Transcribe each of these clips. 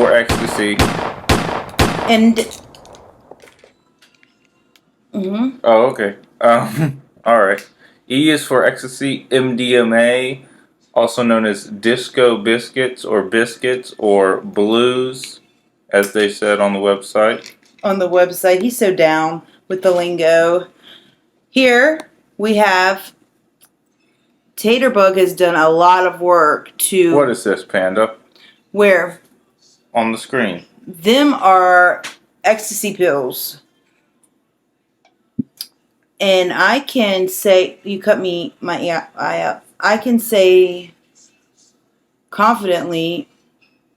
for ecstasy. And Oh, okay. All right. E is for ecstasy, MDMA, also known as disco biscuits or blues, as they said on the website. on the website, he's so down with the lingo. Here we have Taterbug has done a lot of work to What is this, Panda? where On the screen. them are ecstasy pills. And I can say, you cut me my eye up. I can say confidently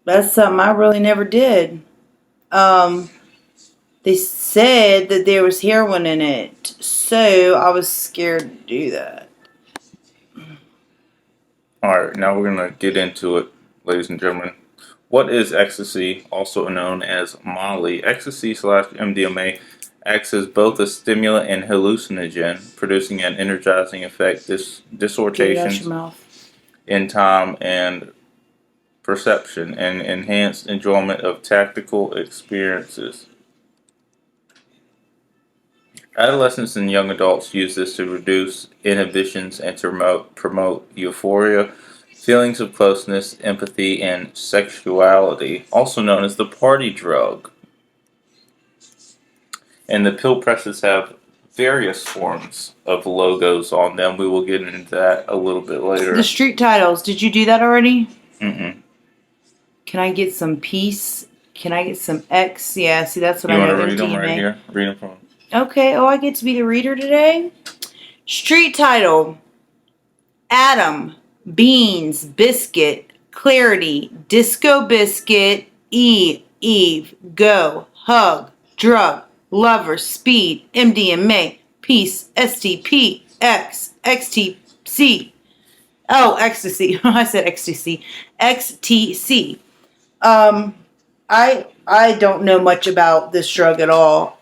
that's something I really never did. They said that there was heroin in it, so I was scared to do that. Alright, now we're going to get into it, ladies and gentlemen. What is ecstasy, also known as Molly? Ecstasy / MDMA acts as both a stimulant and hallucinogen, producing an energizing effect, disorientation in time and perception, and enhanced enjoyment of tactical experiences. Adolescents and young adults use this to reduce inhibitions and to promote euphoria, feelings of closeness, empathy, and sexuality, also known as the party drug. And the pill presses have various forms of logos on them. We will get into that a little bit later. The street titles, did you do that already? Mm-mm. Can I get some peace? Can I get some X? Yeah, see, that's what You I want know. to read them MDMA. right here? Read them from them. Okay, oh, I get to be the reader today? Street title: Adam, Beans, Biscuit, Clarity, Disco Biscuit, Eve, Go, Hug, Drug, Lover, Speed, MDMA, Peace, STP, X, XTC. Oh, ecstasy. I said ecstasy. XTC. I don't know much about this drug at all.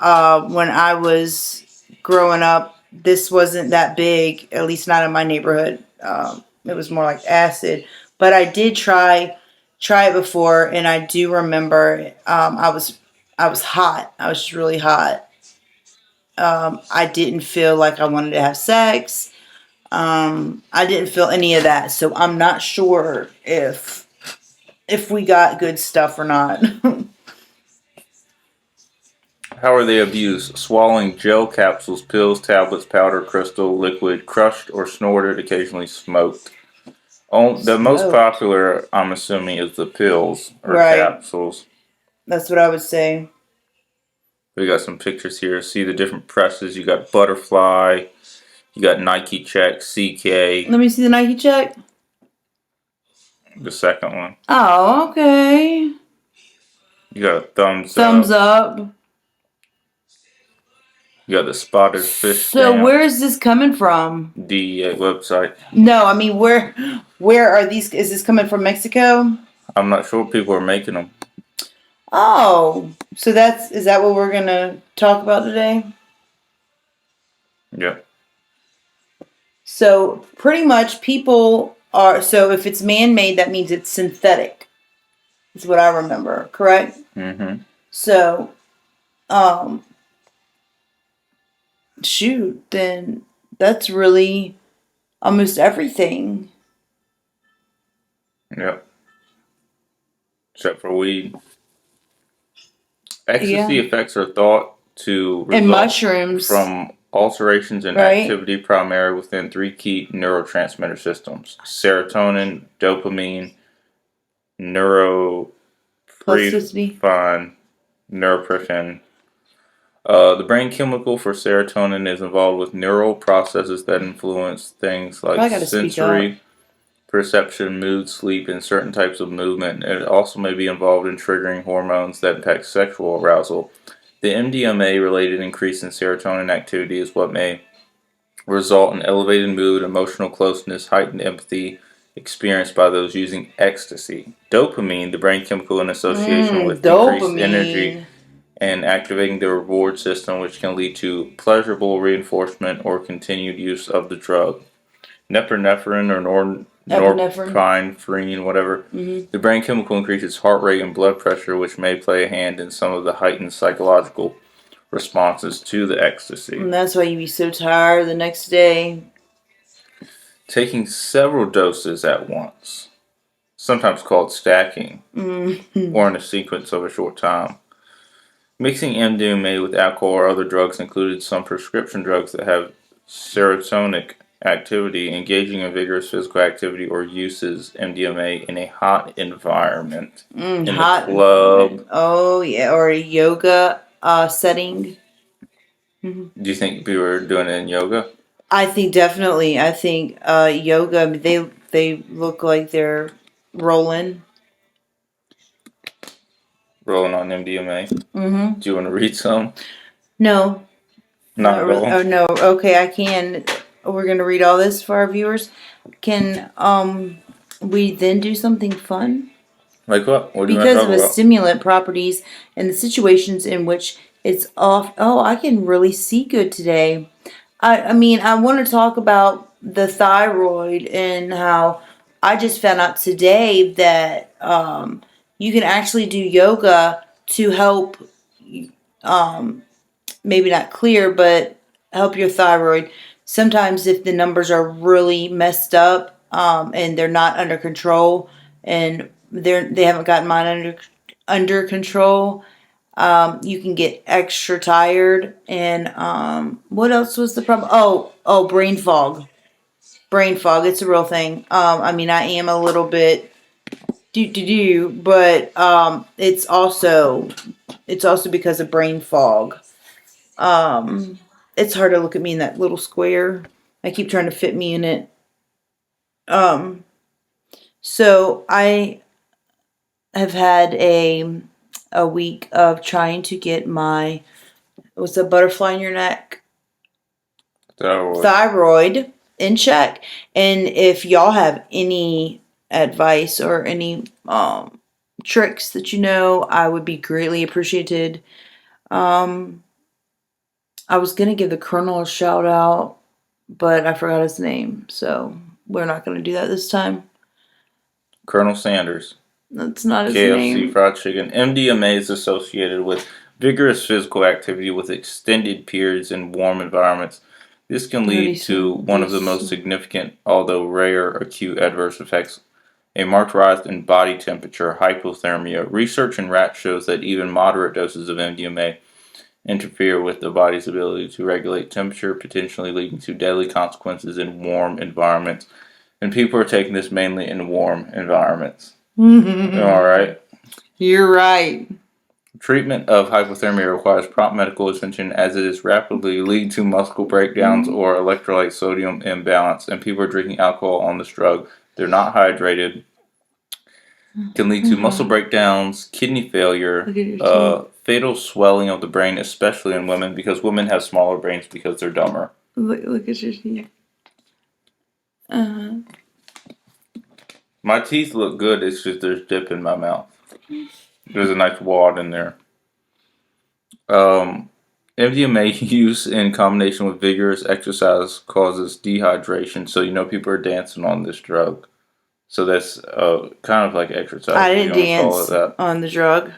When I was growing up, this wasn't that big, at least not in my neighborhood. It was more like acid. But I did try it before, and I do remember I was hot. I was just really hot. I didn't feel like I wanted to have sex. I didn't feel any of that, so I'm not sure if we got good stuff or not. How are they abused? Swallowing gel capsules, pills, tablets, powder, crystal, liquid, crushed or snorted, occasionally smoked. The most popular, I'm assuming, is the pills or capsules. That's what I would say. We got some pictures here. See the different presses. You got Butterfly. You got Nike Check, CK. Let me see the Nike Check. The second one. Oh, okay. You got a Thumbs up. You got the spotted fish. So where is this coming from? DEA website. No, I mean where are these? Is this coming from Mexico? I'm not sure. People are making them. Oh, so is that what we're gonna talk about today? Yeah. So pretty much people are. So if it's man-made, that means it's synthetic. Is what I remember. Correct? Mm-hmm. So, shoot, then that's really almost everything. Yep. Except for weed. Ecstasy effects are thought to result and mushrooms from alterations in activity primarily within three key neurotransmitter systems: serotonin, dopamine, norepinephrine. The brain chemical for serotonin is involved with neural processes that influence things like sensory perception, mood, sleep, and certain types of movement. It also may be involved in triggering hormones that impact sexual arousal. The MDMA-related increase in serotonin activity is what may result in elevated mood, emotional closeness, heightened empathy experienced by those using ecstasy. Dopamine, the brain chemical in association with decreased energy and activating the reward system, which can lead to pleasurable reinforcement or continued use of the drug. Norepinephrine or norepinephrine, whatever. Mm-hmm. The brain chemical increases heart rate and blood pressure, which may play a hand in some of the heightened psychological responses to the ecstasy. And that's why you be so tired the next day. Taking several doses at once, sometimes called stacking, or in a sequence of a short time. Mixing MDMA with alcohol or other drugs included some prescription drugs that have serotonic activity. Engaging in vigorous physical activity or uses MDMA in a hot environment, in hot the club. Oh yeah, or a yoga setting. Do you think people are doing it in yoga? I think definitely. I think yoga. They look like they're rolling. Rolling on MDMA. Mm-hmm. Do you want to read some? No. Not at all. Oh no. Okay, I can. We're gonna read all this for our viewers. Can we then do something fun? Like what? What do you Because want to of talk its about? stimulant properties and the situations in which it's off. Oh, I can really see good today. I mean, I want to talk about the thyroid and how I just found out today that you can actually do yoga to help, maybe not clear, but help your thyroid. Sometimes if the numbers are really messed up and they're not under control and they haven't gotten mine under control, you can get extra tired. And what else was the problem? Oh, brain fog. Brain fog. It's a real thing. I mean, I am a little bit but it's also because of brain fog. It's hard to look at me in that little square. I keep trying to fit me in it. So I have had a week of trying to get my, what's a butterfly in your neck? Thyroid in check. And if y'all have any advice or any tricks that you know, I would be greatly appreciated. I was going to give the Colonel a shout out, but I forgot his name. So we're not going to do that this time. Colonel Sanders. That's not his name. KFC Fried Chicken. MDMA is associated with vigorous physical activity with extended periods in warm environments. This can lead to one of the most significant, although rare, acute adverse effects: a marked rise in body temperature, hypothermia. Research in rats shows that even moderate doses of MDMA interfere with the body's ability to regulate temperature, potentially leading to deadly consequences in warm environments. And people are taking this mainly in warm environments. All right. You're right. Treatment of hypothermia requires prompt medical attention as it is rapidly leading to muscle breakdowns or electrolyte sodium imbalance. And people are drinking alcohol on this drug. They're not hydrated. Can lead to muscle breakdowns, kidney failure, fatal swelling of the brain, especially in women, because women have smaller brains because they're dumber. Look at your teeth. My teeth look good, it's just there's dip in my mouth. There's a nice wad in there. MDMA use in combination with vigorous exercise causes dehydration, so you know people are dancing on this drug. So that's kind of like exercise. I didn't dance on the drug.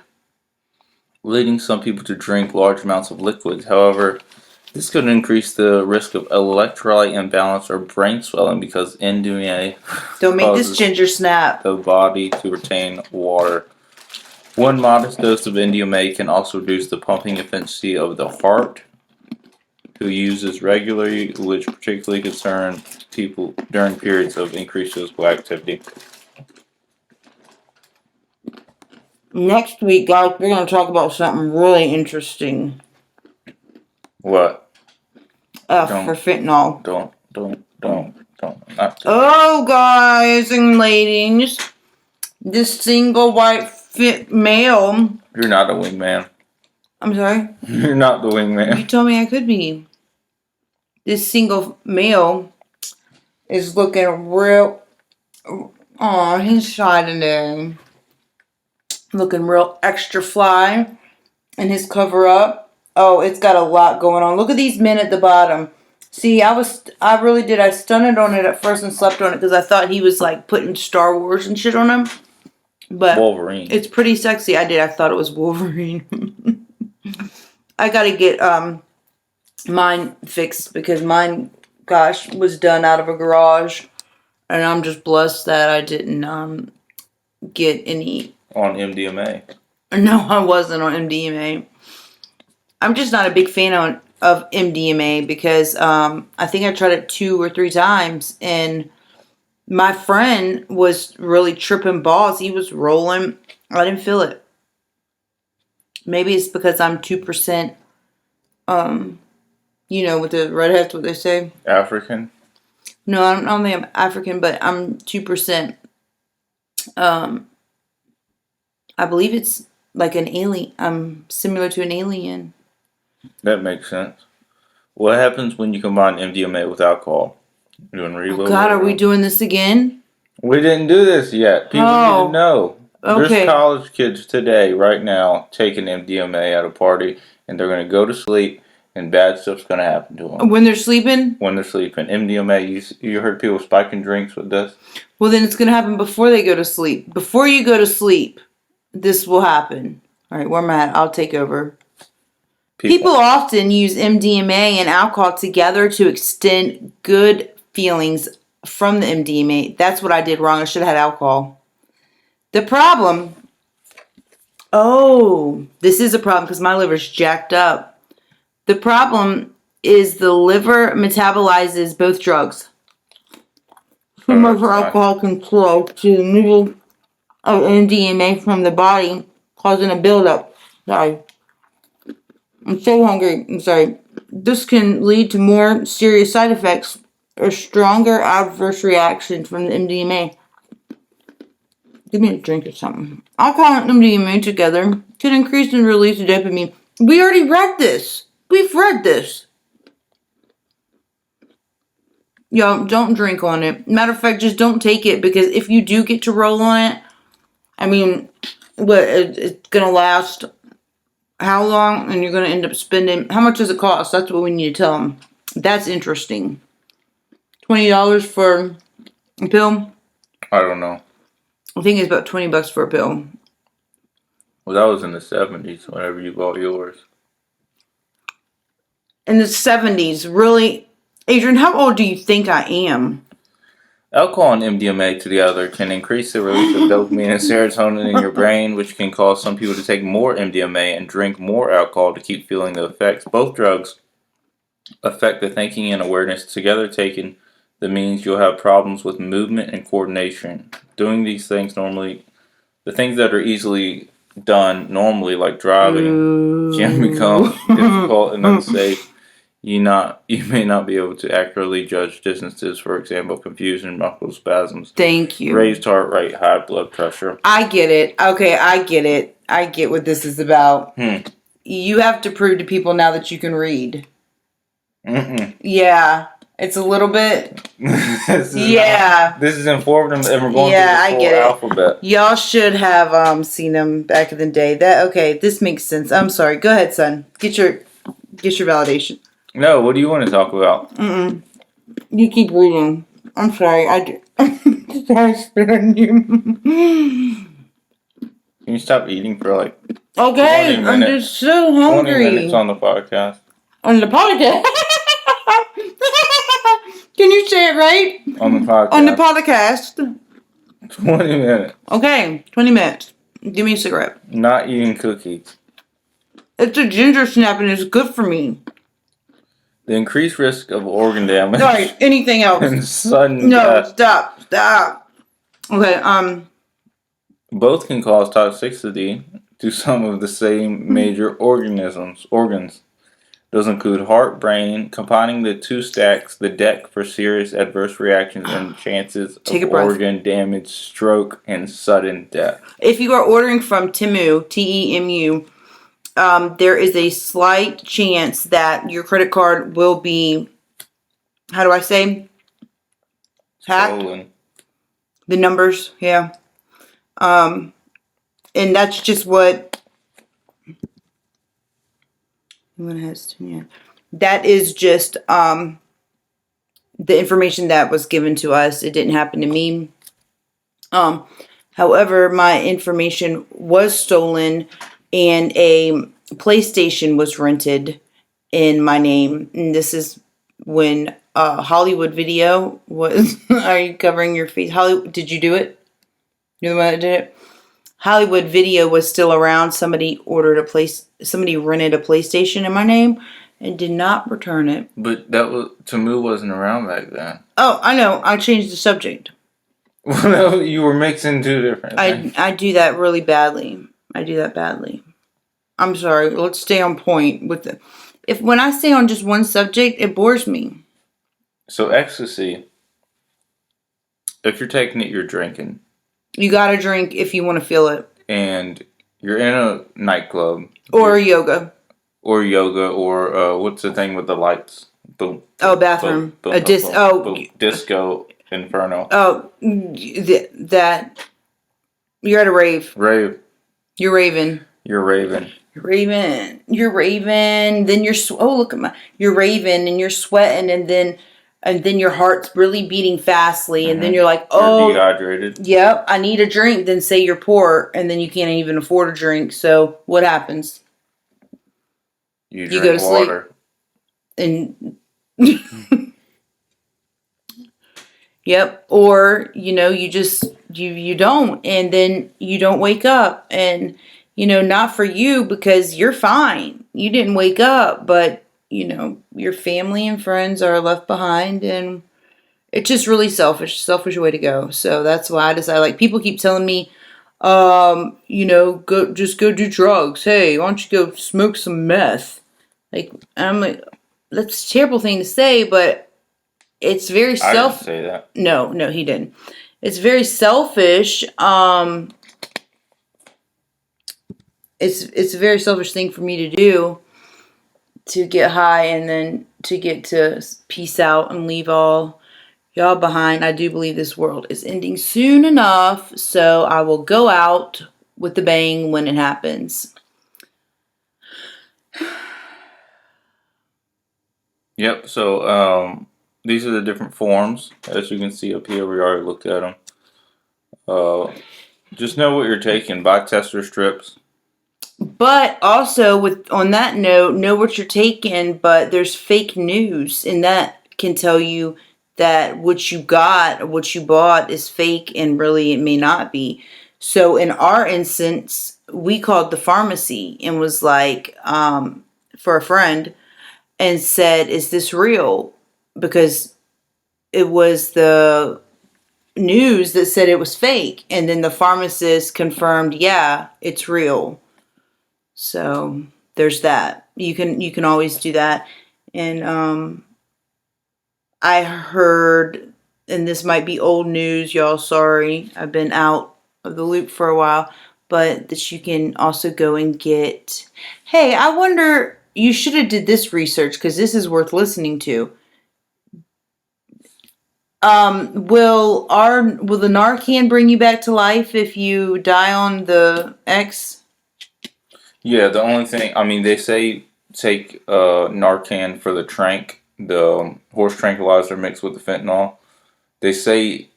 Leading some people to drink large amounts of liquids. However, this could increase the risk of electrolyte imbalance or brain swelling because MDMA don't make this ginger snap. The body to retain water. One modest dose of MDMA can also reduce the pumping efficiency of the heart. Who uses regularly, which particularly concern people during periods of increased physical activity. Next week, guys, we're going to talk about something really interesting. What? For fentanyl. Don't. Oh, guys and ladies, this single white male. You're not a wingman. I'm sorry? You're not the wingman. You told me I could be. This single male is looking real. Oh, he's shy today. Looking real extra fly in his cover up. Oh, it's got a lot going on. Look at these men at the bottom. See, I really did. I stunned on it at first and slept on it because I thought he was like putting Star Wars and shit on him. But Wolverine. It's pretty sexy. I thought it was Wolverine. I gotta get mine fixed because mine, gosh, was done out of a garage, and I'm just blessed that I didn't get any on MDMA. No, I wasn't on MDMA. I'm just not a big fan of MDMA because I think I tried it 2 or 3 times, and my friend was really tripping balls. He was rolling. I didn't feel it. Maybe it's because I'm 2%, with the redheads, what they say. African? No, I don't think I'm African, but I'm 2%. I believe it's like an alien. I'm similar to an alien. That makes sense. What happens when you combine MDMA with alcohol? You doing reload? Oh God, are we doing this again? We didn't do this yet. People need to know. Okay. There's college kids today, right now, taking MDMA at a party, and they're going to go to sleep, and bad stuff's going to happen to them. When they're sleeping? When they're sleeping. MDMA, you heard people spiking drinks with this? Well, then it's going to happen before they go to sleep. Before you go to sleep, this will happen. All right, where am I at? I'll take over. People often use MDMA and alcohol together to extend good feelings from the MDMA. That's what I did wrong. I should have had alcohol. The problem, this is a problem because my liver's jacked up. The problem is the liver metabolizes both drugs. Too much alcohol can flow to the middle of MDMA from the body, causing a buildup. Sorry. I'm so hungry. I'm sorry. This can lead to more serious side effects or stronger adverse reactions from the MDMA. Give me a drink or something. Alcohol and MDMA together can increase the release of dopamine. We already read this. We've read this. Yo, don't drink on it. Matter of fact, just don't take it, because if you do get to roll on it, I mean, it's going to last how long? And you're going to end up spending, how much does it cost? That's what we need to tell them. That's interesting. $20 for a pill? I don't know. I think it's about $20 for a pill. Well, that was in the 70s whenever you bought yours. In the 70s, really? Adrian, how old do you think I am? Alcohol and MDMA together can increase the release of dopamine and serotonin in your brain, which can cause some people to take more MDMA and drink more alcohol to keep feeling the effects. Both drugs affect the thinking and awareness. Together taken, that means you'll have problems with movement and coordination. Doing these things normally, the things that are easily done normally, like driving, can become difficult and unsafe. You may not be able to accurately judge distances, for example, confusion, muscle spasms. Thank you. Raised heart rate, high blood pressure. I get it. Okay, I get it. I get what this is about. You have to prove to people now that you can read. Yeah. It's a little bit. This is informative, and we're going through the full alphabet. Y'all should have seen them back in the day. This makes sense. I'm sorry. Go ahead, son. Get your validation. No, what do you want to talk about? You keep reading. I'm sorry. I'm sorry, sparing you. Can you stop eating for like 20 minutes? I'm just so hungry. 20 minutes on the podcast. On the podcast? Can you say it right? On the podcast. On the podcast. 20 minutes. Okay, 20 minutes. Give me a cigarette. Not eating cookies. It's a ginger snap and it's good for me. The increased risk of organ damage. Sorry, anything else? And sudden death. Stop. Okay, Both can cause toxicity to some of the same major organs. Those include heart, brain. Combining the two stacks the deck for serious adverse reactions and chances of organ damage, stroke, and sudden death. If you are ordering from Temu, TEMU, there is a slight chance that your credit card will be, how do I say? Hacked? Stolen. The numbers, yeah. And that's just what. That is just the information that was given to us. It didn't happen to me. However, my information was stolen and a PlayStation was rented in my name. And this is when Hollywood Video was. Are you covering your face? Hollywood, did you do it? You're the one that did it? Hollywood Video was still around. Somebody rented a PlayStation in my name and did not return it. But Temu wasn't around back then. Oh, I know. I changed the subject. Well, you were mixing two different things. I do that really badly. I do that badly. I'm sorry. Let's stay on point with the. When I stay on just one subject, it bores me. So ecstasy, if you're taking it, you're drinking. You gotta drink if you want to feel it. And you're in a nightclub. Or yoga. Or yoga, or what's the thing with the lights? Boom. Oh, bathroom. Boom, boom, boom, boom. Disco Inferno. Oh, that. You're at a rave. Rave. You're raving. You're raving. You're raving. You're raving. Then look at you're raving and you're sweating and then your heart's really beating fastly and then you're like, oh. You're dehydrated. Yep, I need a drink. Then say you're poor and then you can't even afford a drink. So what happens? You go to water. Sleep. And yep. Or, you just you don't, and then you don't wake up, and not for you because you're fine. You didn't wake up, but your family and friends are left behind, and it's just really selfish way to go. So that's why I decided, like, people keep telling me, go do drugs. Hey, why don't you go smoke some meth? Like, I'm like, that's a terrible thing to say, but it's very I didn't say that. No, he didn't. It's very selfish. It's a very selfish thing for me to do, to get high and then to get to peace out and leave all y'all behind. I do believe this world is ending soon enough, so I will go out with the bang when it happens. Yep, so these are the different forms. As you can see up here, we already looked at them. Just know what you're taking. Buy tester strips. But also, on that note, know what you're taking, but there's fake news, and that can tell you that what you bought is fake, and really it may not be. So in our instance, we called the pharmacy and was like, for a friend, and said, is this real? Because it was the news that said it was fake. And then the pharmacist confirmed, yeah, it's real. So there's that. You can always do that. And I heard, and this might be old news, y'all, sorry. I've been out of the loop for a while. But that you can also go and get, hey, I wonder, you should have did this research because this is worth listening to. Will the Narcan bring you back to life if you die on the X? Yeah, the only thing, they say take Narcan for the trank, the horse tranquilizer mixed with the fentanyl. They say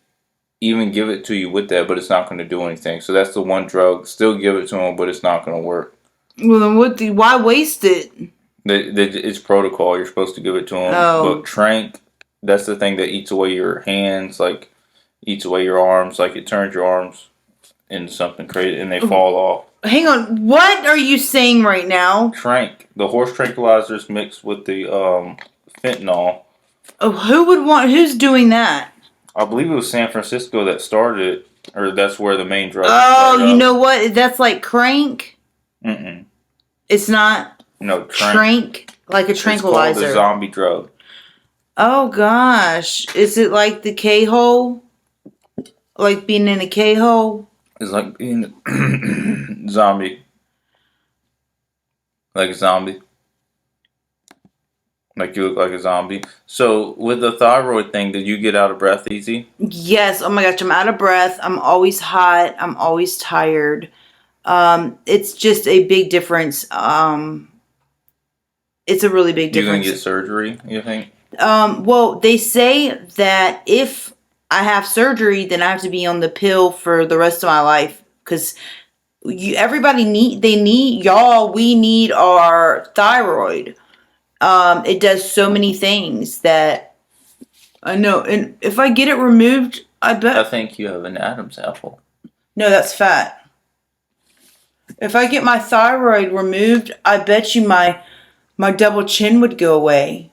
even give it to you with that, but it's not going to do anything. So that's the one drug. Still give it to them, but it's not going to work. Well, then why waste it? It's protocol. You're supposed to give it to them. Oh. But trank, that's the thing that eats away your hands, like eats away your arms, like it turns your arms into something crazy and they fall off. Hang on, what are you saying right now? Trank, the horse tranquilizers mixed with the fentanyl. Oh, who's doing that? I believe it was San Francisco that started it, or that's where the main drug. Oh, you know what? That's like crank. Mm-mm. It's not. No, trank, like a tranquilizer. It's called the zombie drug. Oh gosh, is it like the K-hole? Like being in a K-hole? It's like being a zombie. Like a zombie. Like you look like a zombie. So with the thyroid thing, did you get out of breath easy? Yes. Oh my gosh, I'm out of breath. I'm always hot. I'm always tired. It's just a big difference. It's a really big difference. You gonna get surgery, you think? Well, they say that if I have surgery, then I have to be on the pill for the rest of my life because everybody we need our thyroid. It does so many things that I know, and if I get it removed, I bet. I think you have an Adam's apple. No, that's fat. If I get my thyroid removed, I bet you my double chin would go away.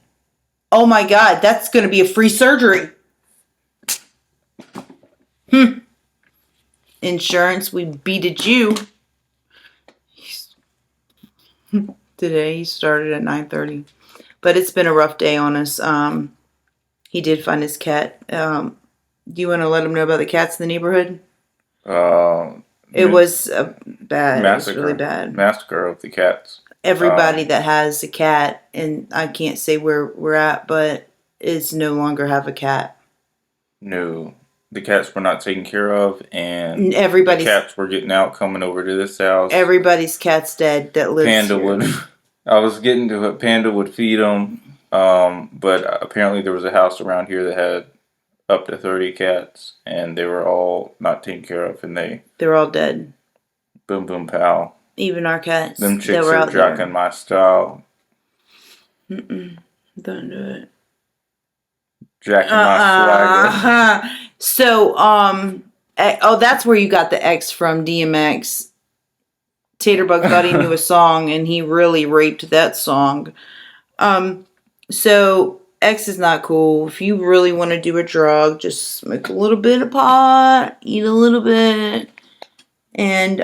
Oh my God, that's going to be a free surgery. Insurance, we beated you. Today he started at 9:30, but it's been a rough day on us. He did find his cat. Do you want to let him know about the cats in the neighborhood? It was bad. Massacre. It was really bad. Massacre of the cats. Everybody that has a cat, and I can't say where we're at, but is no longer have a cat. No. The cats were not taken care of, and the cats were getting out, coming over to this house. Everybody's cat's dead that lives Panda here. would. I was getting to it. Panda would feed them, but apparently there was a house around here that had up to 30 cats, and they were all not taken care of, and they were all dead. Boom, boom, pow. Even our cats. Them chicks are jocking my style. Don't do it. Jacking my swagger. So, that's where you got the X from, DMX. Taterbug thought he knew a song, and he really raped that song. So X is not cool. If you really want to do a drug, just smoke a little bit of pot, eat a little bit, and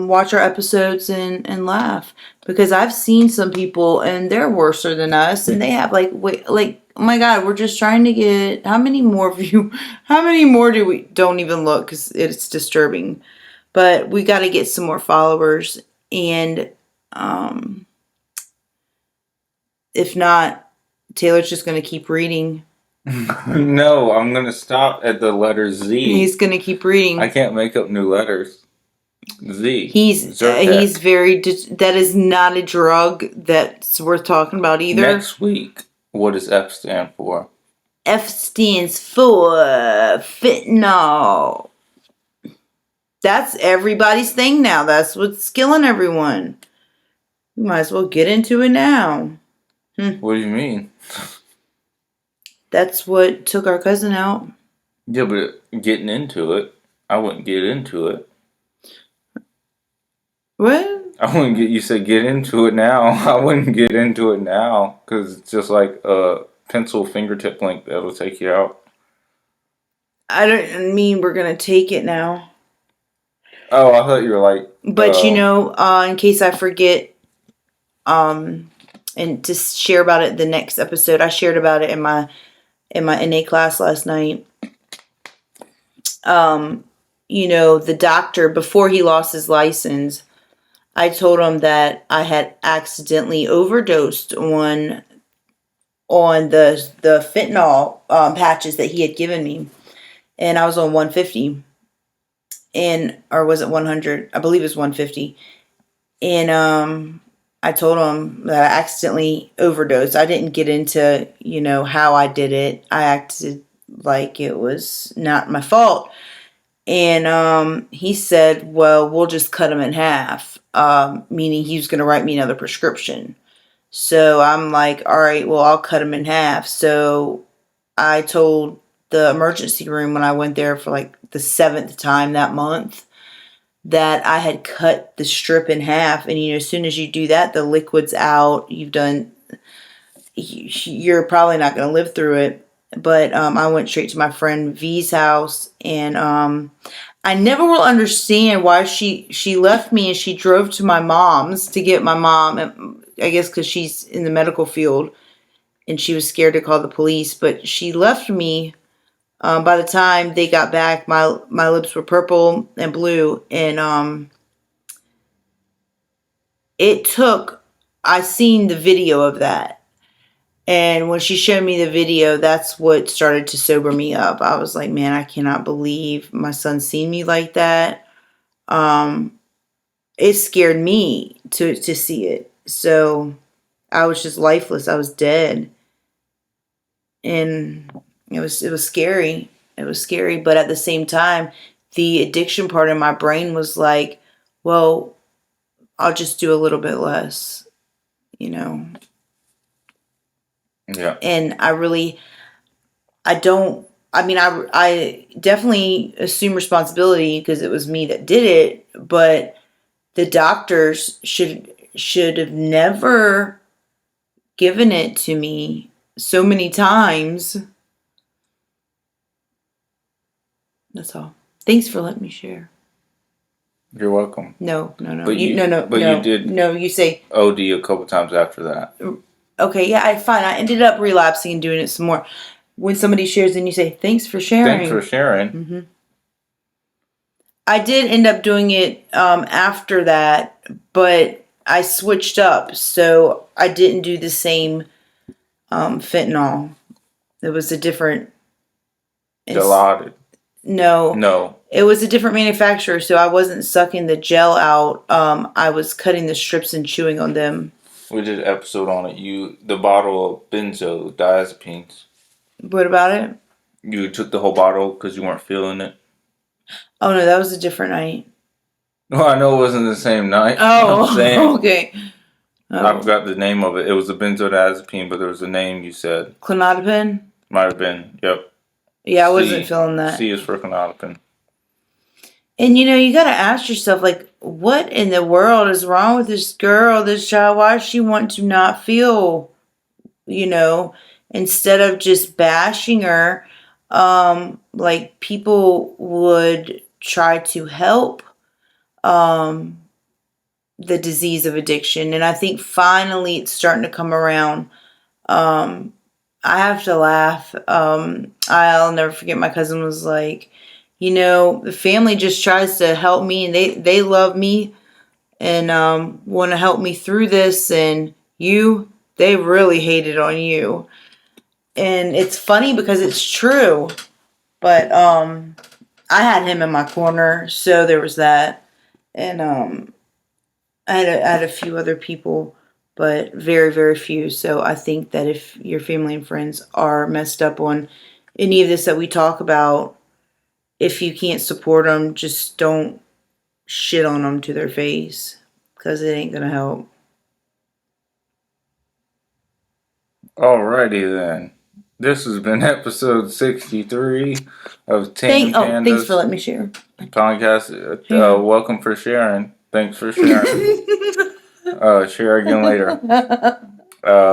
watch our episodes and laugh. Because I've seen some people, and they're worse than us, and they have oh my God, we're just trying to get, how many more do we, don't even look because it's disturbing. But we got to get some more followers. And if not, Taylor's just going to keep reading. No, I'm going to stop at the letter Z. He's going to keep reading. I can't make up new letters. Z. He's very, that is not a drug that's worth talking about either. Next week, what does F stand for? F stands for fentanyl. That's everybody's thing now. That's what's killing everyone. We might as well get into it now. What do you mean? That's what took our cousin out. Yeah, but getting into it, I wouldn't get into it. What? I wouldn't get. You said get into it now. I wouldn't get into it now because it's just like a pencil fingertip length that'll take you out. I don't mean we're gonna take it now. Oh, I thought you were like. But in case I forget, and to share about it the next episode, I shared about it in my NA class last night. The doctor, before he lost his license, I told him that I had accidentally overdosed on the fentanyl patches that he had given me, and I was on 150, or was it 100? I believe it was 150, and I told him that I accidentally overdosed. I didn't get into how I did it. I acted like it was not my fault. And he said, well, we'll just cut him in half, meaning he was going to write me another prescription. So I'm like, all right, well, I'll cut him in half. So I told the emergency room when I went there for like the 7th time that month that I had cut the strip in half. And, as soon as you do that, the liquid's out. You're probably not going to live through it. But I went straight to my friend V's house, and I never will understand why she left me and she drove to my mom's to get my mom. I guess because she's in the medical field, and she was scared to call the police. But she left me. By the time they got back, my lips were purple and blue, and it took. I seen the video of that. And when she showed me the video, that's what started to sober me up. I was like, man, I cannot believe my son seen me like that. It scared me to see it. So I was just lifeless. I was dead. and it was scary. It was scary, but at the same time, the addiction part of my brain was like, well, I'll just do a little bit less, you know. Yeah. And I definitely assume responsibility because it was me that did it, but the doctors should have never given it to me so many times. That's all. Thanks for letting me share. You're welcome. No. But you did No, you say OD a couple times after that. Okay, yeah, fine. I ended up relapsing and doing it some more. When somebody shares and you say, thanks for sharing. Thanks for sharing. Mm-hmm. I did end up doing it after that, but I switched up. So I didn't do the same fentanyl. It was a different... Dilaudid. No. It was a different manufacturer, so I wasn't sucking the gel out. I was cutting the strips and chewing on them. We did an episode on it. The bottle of benzodiazepines. What about it? You took the whole bottle because you weren't feeling it. Oh no, that was a different night. Well, I know it wasn't the same night. Oh, I'm saying, okay. Oh. I forgot the name of it. It was a benzodiazepine, but there was a name you said. Clonazepam? Might have been. Yep. Yeah, I wasn't feeling that. C is for clonazepam. And you got to ask yourself, like, what in the world is wrong with this girl, this child? Why does she want to not feel, instead of just bashing her, like people would try to help the disease of addiction. And I think finally it's starting to come around. I have to laugh. I'll never forget, my cousin was like, the family just tries to help me, and they love me and want to help me through this, and they really hated on you. And it's funny because it's true, but I had him in my corner, so there was that. And I had a few other people, but very, very few. So I think that if your family and friends are messed up on any of this that we talk about, if you can't support them, just don't shit on them to their face, because it ain't gonna help. Alrighty then. This has been episode 63 of TEMP Pandas. Thanks for letting me share. Podcast. Welcome for sharing. Thanks for sharing. Share again later.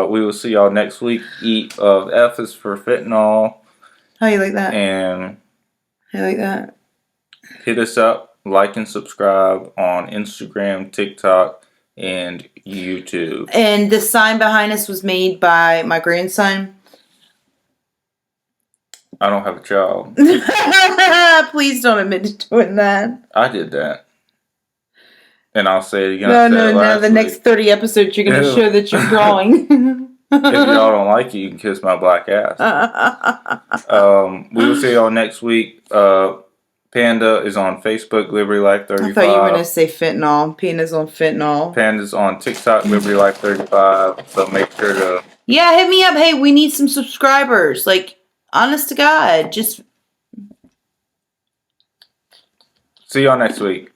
We will see y'all next week. F is for fentanyl. How you like that? And how you like that? Hit us up, like and subscribe on Instagram, TikTok, and YouTube. And the sign behind us was made by my grandson. I don't have a child. Please don't admit to doing that. I did that. And I'll say it again. No. The next 30 episodes, you're going to show that you're drawing. If y'all don't like it, you can kiss my black ass. We will see y'all next week. Panda is on Facebook, Liberty Life 35. I thought you were going to say fentanyl. Panda's on fentanyl. Panda's on TikTok, Liberty Life 35. So make sure to... Yeah, hit me up. Hey, we need some subscribers. Like, honest to God, just... See y'all next week.